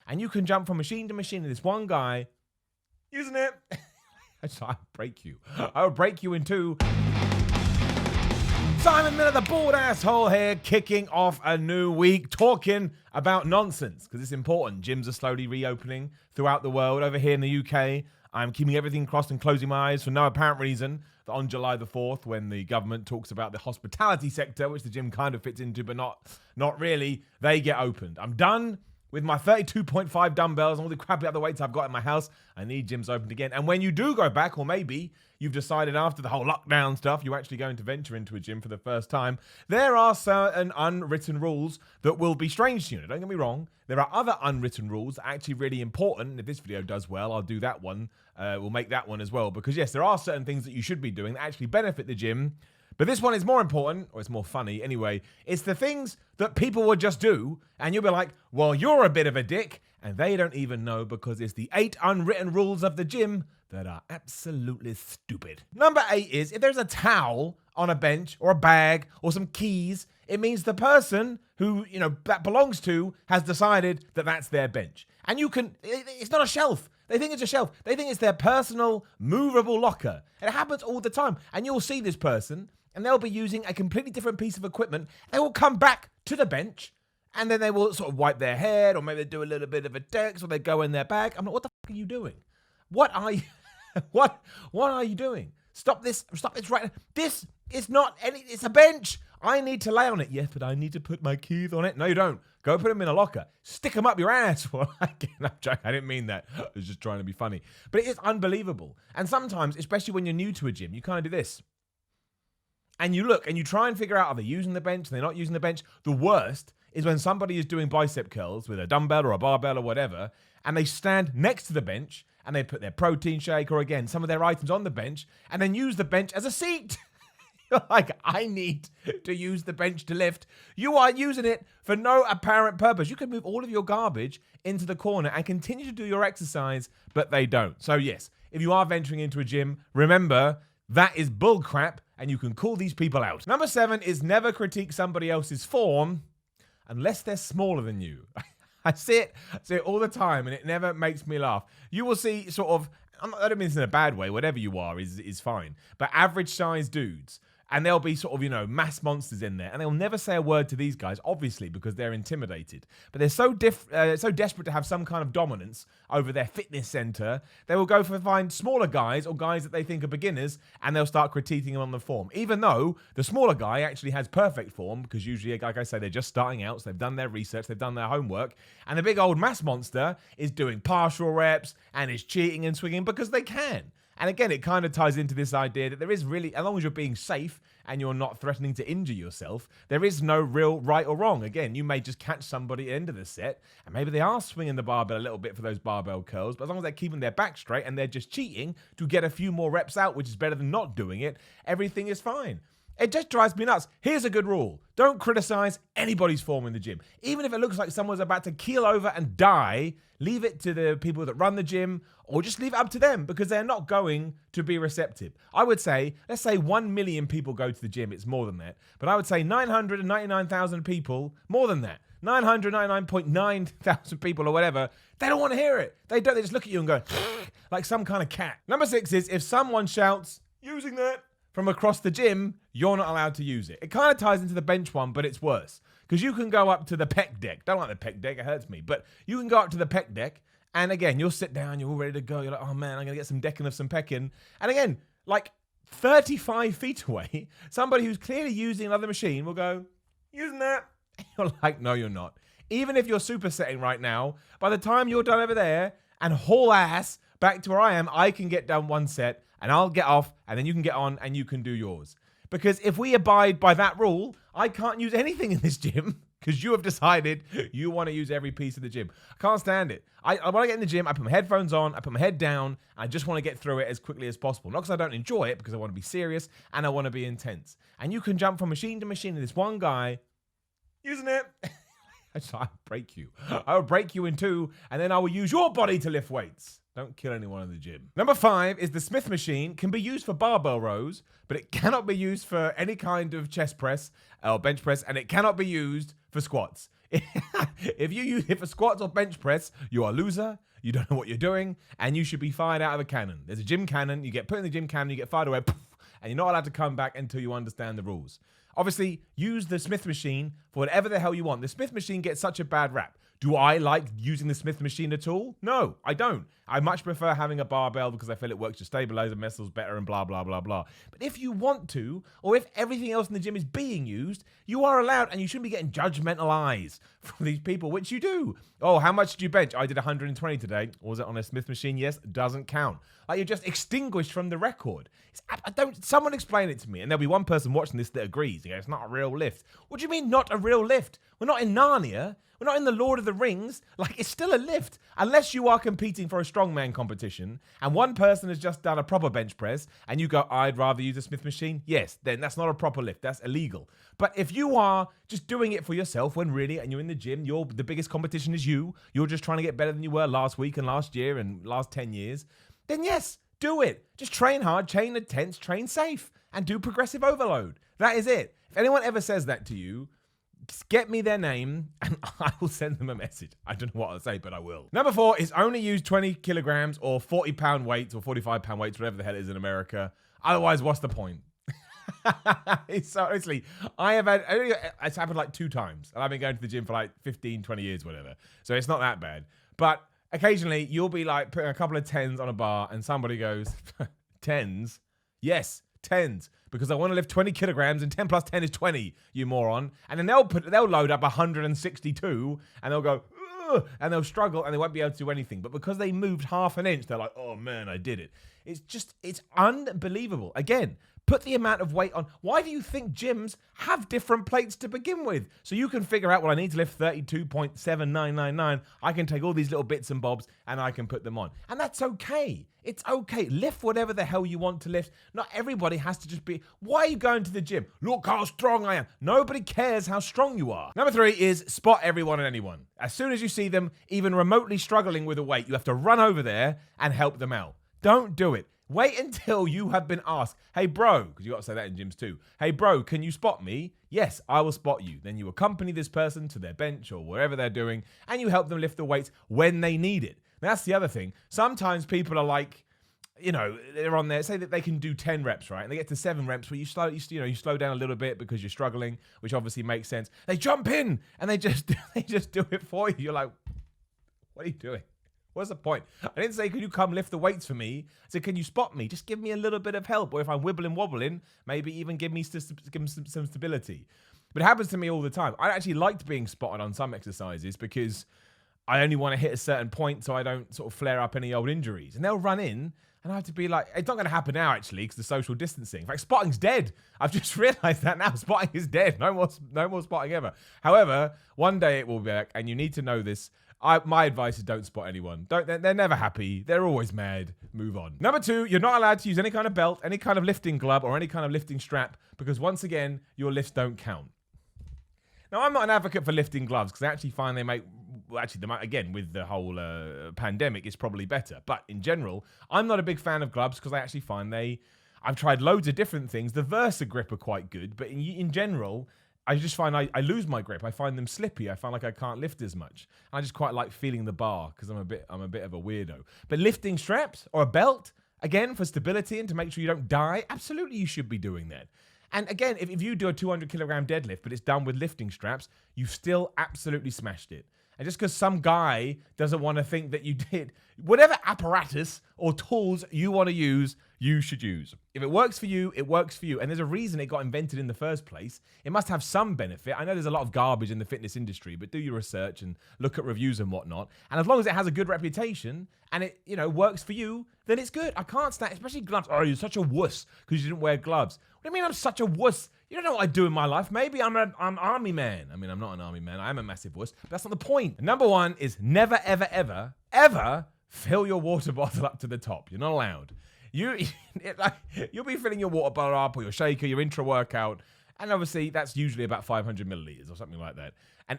and you can jump from machine to machine. And this one guy using it. I would break you. I would break you in two. Simon Miller, the bald asshole here, kicking off a new week, talking about nonsense, because it's important. Gyms are slowly reopening throughout the world. Over here in the UK, I'm keeping everything crossed and closing my eyes for no apparent reason that on July the 4th, when the government talks about the hospitality sector, which the gym kind of fits into, but not really, they get opened. I'm done with my 32.5 dumbbells and all the crappy other weights I've got in my house. I need gyms opened again. And when you do go back, or maybe you've decided after the whole lockdown stuff, you're actually going to venture into a gym for the first time, there are certain unwritten rules that will be strange to you. Now, don't get me wrong. There are other unwritten rules that are actually really important. If this video does well, I'll do that one. We'll make that one as well. Because yes, there are certain things that you should be doing that actually benefit the gym. But this one is more important, or it's more funny anyway. It's the things that people would just do, and you'll be like, well, you're a bit of a dick, and they don't even know because it's the 8 unwritten rules of the gym that are absolutely stupid. Number 8 is, if there's a towel on a bench, or a bag, or some keys, it means the person who, that belongs to has decided that that's their bench. And it's not a shelf. They think it's a shelf. They think it's their personal movable locker. It happens all the time. And you'll see this person, and they'll be using a completely different piece of equipment. They will come back to the bench, and then they will sort of wipe their head, or maybe they do a little bit of a dex, or they go in their bag. I'm like, what the fuck are you doing? What are you, what are you doing? Stop this right now. This is not it's a bench. I need to lay on it. Yes, but I need to put my keys on it. No, you don't. Go put them in a locker. Stick them up your ass. Well, again, I'm joking. I didn't mean that. I was just trying to be funny. But it is unbelievable. And sometimes, especially when you're new to a gym, you kind of do this. And you look and you try and figure out, are they using the bench? Are they not using the bench? The worst is when somebody is doing bicep curls with a dumbbell or a barbell or whatever, and they stand next to the bench and they put their protein shake or, again, some of their items on the bench and then use the bench as a seat. You're like, I need to use the bench to lift. You are using it for no apparent purpose. You can move all of your garbage into the corner and continue to do your exercise, but they don't. So yes, if you are venturing into a gym, remember, that is bull crap, and you can call these people out. Number 7 is never critique somebody else's form unless they're smaller than you. I see it all the time, and it never makes me laugh. You will see sort of, I don't mean this in a bad way, whatever you are is fine, but average size dudes. And there'll be sort of, mass monsters in there. And they'll never say a word to these guys, obviously, because they're intimidated. But they're so desperate to have some kind of dominance over their fitness center, they will go find smaller guys or guys that they think are beginners, and they'll start critiquing them on the form. Even though the smaller guy actually has perfect form, because usually, like I say, they're just starting out, so they've done their research, they've done their homework. And the big old mass monster is doing partial reps and is cheating and swinging because they can. And again, it kind of ties into this idea that there is really, as long as you're being safe and you're not threatening to injure yourself, there is no real right or wrong. Again, you may just catch somebody at the end of the set, and maybe they are swinging the barbell a little bit for those barbell curls, but as long as they're keeping their back straight and they're just cheating to get a few more reps out, which is better than not doing it, everything is fine. It just drives me nuts. Here's a good rule. Don't criticize anybody's form in the gym. Even if it looks like someone's about to keel over and die, leave it to the people that run the gym, or just leave it up to them, because they're not going to be receptive. I would say, let's say 1 million people go to the gym. It's more than that. But I would say 999,000 people, more than that. 999.9 thousand people or whatever, they don't want to hear it. They don't. They just look at you and go, like some kind of cat. Number 6 is, if someone shouts, using that, from across the gym, you're not allowed to use it. It kind of ties into the bench one, but it's worse. Because you can go up to the pec deck. Don't like the pec deck, it hurts me. But you can go up to the pec deck, and again, you'll sit down, you're all ready to go. You're like, oh man, I'm going to get some decking of some pecking. And again, like 35 feet away, somebody who's clearly using another machine will go, using that. You're like, no, you're not. Even if you're supersetting right now, by the time you're done over there and haul ass back to where I am, I can get done one set, and I'll get off, and then you can get on, and you can do yours. Because if we abide by that rule, I can't use anything in this gym, because you have decided you want to use every piece of the gym. I can't stand it. I want to get in the gym, I put my headphones on, I put my head down, I just want to get through it as quickly as possible. Not because I don't enjoy it, because I want to be serious, and I want to be intense. And you can jump from machine to machine, and this one guy, using it, I would break you. I will break you in two, and then I will use your body to lift weights. Don't kill anyone in the gym. Number 5 is the Smith machine can be used for barbell rows, but it cannot be used for any kind of chest press or bench press, and it cannot be used for squats. If you use it for squats or bench press, you're a loser. You don't know what you're doing, and you should be fired out of a cannon. There's a gym cannon. You get put in the gym cannon, you get fired away, and you're not allowed to come back until you understand the rules. Obviously, use the Smith machine for whatever the hell you want. The Smith machine gets such a bad rap. Do I like using the Smith machine at all? No, I don't. I much prefer having a barbell because I feel it works to stabilize the muscles better and blah, blah, blah, blah. But if you want to, or if everything else in the gym is being used, you are allowed, and you shouldn't be getting judgmental eyes from these people, which you do. Oh, how much did you bench? I did 120 today. Was it on a Smith machine? Yes, doesn't count. Like, you're just extinguished from the record. Someone explain it to me, and there'll be one person watching this that agrees. You know, it's not a real lift. What do you mean not a real lift? We're not in Narnia. We're not in the Lord of the Rings. Like, it's still a lift. Unless you are competing for a strongman competition and one person has just done a proper bench press and you go, I'd rather use a Smith machine. Yes, then that's not a proper lift. That's illegal. But if you are just doing it for yourself when really, and you're in the gym, the biggest competition is you. You're just trying to get better than you were last week and last year and last 10 years. Then yes, do it. Just train hard, train intense, train safe, and do progressive overload. That is it. If anyone ever says that to you, just get me their name and I will send them a message. I don't know what I'll say, but I will. Number 4 is only use 20 kilograms or 40-pound weights or 45-pound weights, whatever the hell it is in America. Otherwise, what's the point? It's seriously, it's happened like 2 times. And I've been going to the gym for like 15, 20 years, whatever. So it's not that bad. But occasionally, you'll be like putting a couple of 10s on a bar and somebody goes, 10s? Yes, 10s. Because I want to lift 20 kilograms and 10 plus 10 is 20, you moron. And then they'll load up 162 and they'll go, ugh, and they'll struggle and they won't be able to do anything. But because they moved half an inch, they're like, oh man, I did it. It's unbelievable. Again, put the amount of weight on. Why do you think gyms have different plates to begin with? So you can figure out, well, I need to lift 32.7999. I can take all these little bits and bobs and I can put them on. And that's okay. It's okay. Lift whatever the hell you want to lift. Not everybody has to just be, why are you going to the gym? Look how strong I am. Nobody cares how strong you are. Number 3 is spot everyone and anyone. As soon as you see them even remotely struggling with a weight, you have to run over there and help them out. Don't do it. Wait until you have been asked, hey bro, because you got to say that in gyms too. Hey bro, can you spot me? Yes, I will spot you. Then you accompany this person to their bench or wherever they're doing, and you help them lift the weights when they need it. Now, that's the other thing. Sometimes people are like, you know, they're on there, say that they can do 10 reps, right? And they get to 7 reps where you slow down a little bit because you're struggling, which obviously makes sense. They jump in and they just do it for you. You're like, what are you doing? What's the point? I didn't say, can you come lift the weights for me? I said, can you spot me? Just give me a little bit of help. Or if I'm wobbling, maybe even give me some stability. But it happens to me all the time. I actually liked being spotted on some exercises because I only want to hit a certain point so I don't sort of flare up any old injuries. And they'll run in and I have to be like, it's not going to happen now actually because the social distancing. In fact, spotting's dead. I've just realized that now. Spotting is dead. No more spotting ever. However, one day it will be back and you need to know this. My advice is don't spot anyone. They're never happy. They're always mad. Move on. Number 2, you're not allowed to use any kind of belt, any kind of lifting glove, or any kind of lifting strap because once again, your lifts don't count. Now, I'm not an advocate for lifting gloves because I actually find they might, again, with the whole pandemic, it's probably better. But in general, I'm not a big fan of gloves because I actually find I've tried loads of different things. The Versa grip are quite good, but in general, I just find I lose my grip. I find them slippy. I find like I can't lift as much. I just quite like feeling the bar because I'm a bit of a weirdo. But lifting straps or a belt, again, for stability and to make sure you don't die, absolutely you should be doing that. And again, if you do a 200 kilogram deadlift, but it's done with lifting straps, you've still absolutely smashed it. And just because some guy doesn't want to think that you did, whatever apparatus or tools you want to use, you should use. If it works for you, it works for you. And there's a reason it got invented in the first place. It must have some benefit. I know there's a lot of garbage in the fitness industry, but do your research and look at reviews and whatnot. And as long as it has a good reputation and it, works for you, then it's good. I can't stand, especially gloves. Oh, you're such a wuss because you didn't wear gloves. What do you mean I'm such a wuss? You don't know what I do in my life. Maybe I'm army man. I mean, I'm not an army man. I am a massive wuss. But that's not the point. Number 1 is never, ever, ever, ever fill your water bottle up to the top. You're not allowed. You'll be filling your water bottle up or your shaker, your intra-workout, and obviously that's usually about 500 milliliters or something like that. And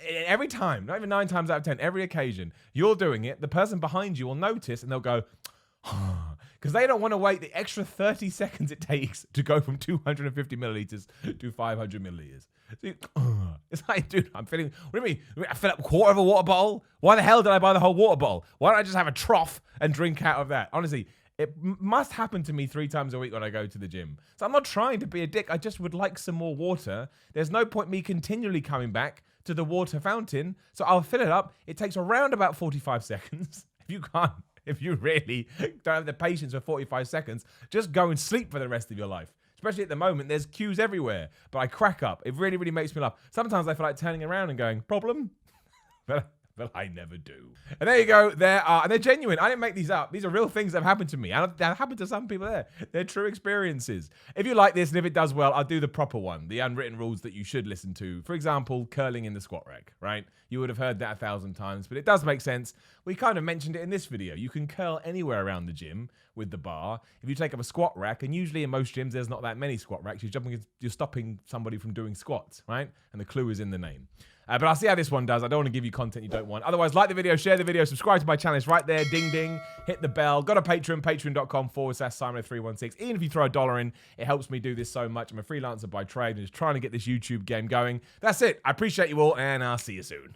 every time, not even 9 times out of 10, every occasion, you're doing it, the person behind you will notice and they'll go, because they don't want to wait the extra 30 seconds it takes to go from 250 milliliters to 500 milliliters. It's like, dude, I'm filling. What do you mean? I fill up a quarter of a water bottle? Why the hell did I buy the whole water bottle? Why don't I just have a trough and drink out of that? Honestly, it must happen to me 3 times a week when I go to the gym. So I'm not trying to be a dick. I just would like some more water. There's no point me continually coming back to the water fountain. So I'll fill it up. It takes around about 45 seconds. If you really don't have the patience for 45 seconds, just go and sleep for the rest of your life. Especially at the moment, there's queues everywhere. But I crack up. It really, really makes me laugh. Sometimes I feel like turning around and going, problem? But I never do. And there you go. And they're genuine. I didn't make these up. These are real things that have happened to me. And that happened to some people there. They're true experiences. If you like this and if it does well, I'll do the proper one. The unwritten rules that you should listen to. For example, curling in the squat rack, right? You would have heard that 1,000 times, but it does make sense. We kind of mentioned it in this video. You can curl anywhere around the gym with the bar. If you take up a squat rack, and usually in most gyms, there's not that many squat racks. You're stopping somebody from doing squats, right? And the clue is in the name. But I'll see how this one does. I don't want to give you content you don't want. Otherwise, like the video, share the video, subscribe to my channel. It's right there. Ding, ding. Hit the bell. Got a Patreon, patreon.com/Simon316. Even if you throw $1 in, it helps me do this so much. I'm a freelancer by trade and just trying to get this YouTube game going. That's it. I appreciate you all, and I'll see you soon.